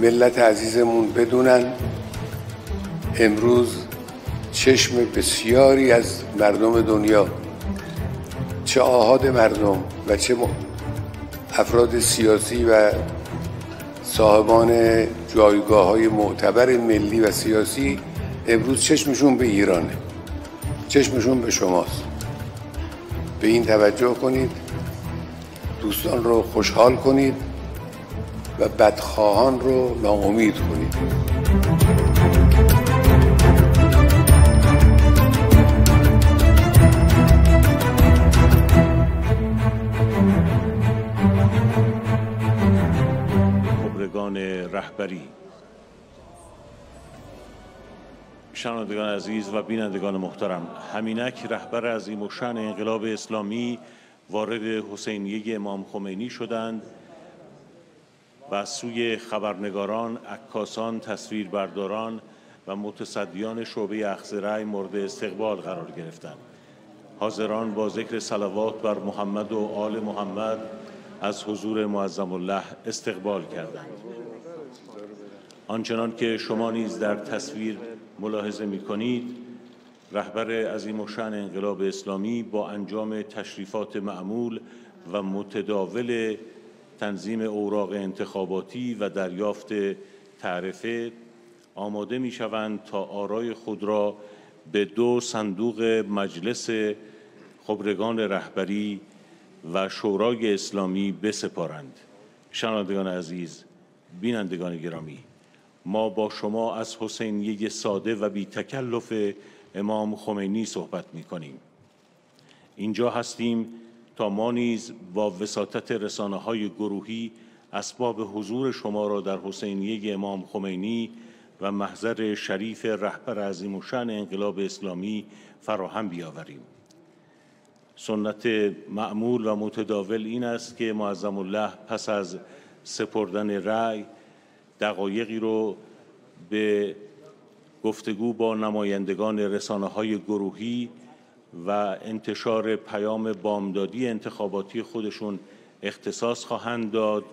ملت عزیزمون بدونن امروز چشم بسیاری از مردم دنیا، چه آحاد مردم و چه افراد سیاسی و صاحبان جایگاه‌های معتبر ملی و سیاسی، امروز چشمشون به ایرانه، چشمشون به شماست. به این توجه کنید، دوستان رو خوشحال کنید و بدخواهان رو ناامید کنید. خبرگان رهبری، شنوندگان عزیز و بینندگان محترم، همینک رهبر عظیم الشأن انقلاب اسلامی وارد حسینیه امام خمینی شدند و از سوی خبرنگاران، عکاسان، تصویربرداران و متصدیان شعبه اخذ رأی مورد استقبال قرار گرفتند. حاضران با ذکر صلوات بر محمد و آل محمد از حضور معظم الله استقبال کردند. آنچنان که شما نیز در تصویر ملاحظه می‌کنید، رهبر عظیم الشأن انقلاب اسلامی با انجام تشریفات معمول و متداول تنظیم اوراق انتخاباتی و دریافت تعرفه آماده می‌شوند تا آرای خود را به 2 صندوق مجلس خبرگان رهبری و شورای اسلامی بسپارند. شنوندگان عزیز، بینندگان گرامی، ما با شما از حسینیه ساده و بی تکلف امام خمینی صحبت می‌کنیم. اینجا هستیم تا ما نیز با وساطت رسانه‌های گروهی اسباب حضور شما را در حسینیه امام خمینی و محضر شریف رهبر عظیم الشأن انقلاب اسلامی فراهم بیاوریم. سنت معمول و متداول این است که معظم الله پس از سپردن رأی دقایقی رو به گفتگو با نمایندگان رسانه‌های گروهی و انتشار پیام بامدادی انتخاباتی خودشون اختصاص خواهند داد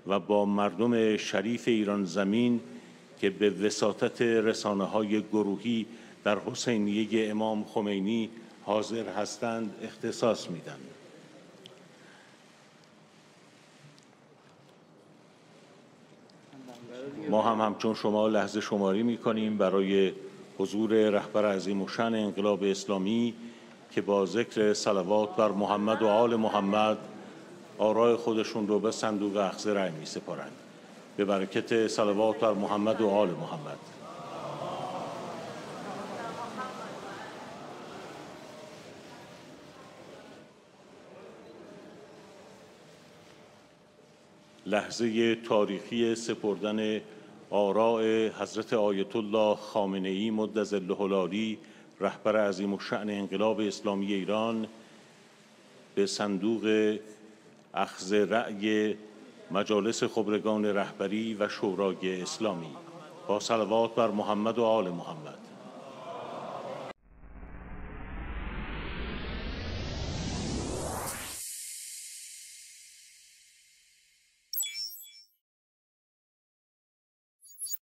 و با مردم شریف ایران زمین که به وساطت رسانه‌های گروهی در حسینیه امام خمینی حاضر هستند اختصاص میدن. ما هم همچون شما لحظه شماری می‌کنیم برای حضور رهبر عظیم الشأن انقلاب اسلامی که با ذکر صلوات بر محمد و آل محمد آرای خودشون رو به صندوق اخذ رأی می‌سپارند. به برکت صلوات بر محمد و آل محمد. لحظه تاریخی سپردن آراء حضرت آیت الله خامنه‌ای مد ظله العالی رهبر عظیم الشأن انقلاب اسلامی ایران به صندوق اخذ رأی مجالس خبرگان رهبری و شورای اسلامی با صلوات بر محمد و آل محمد.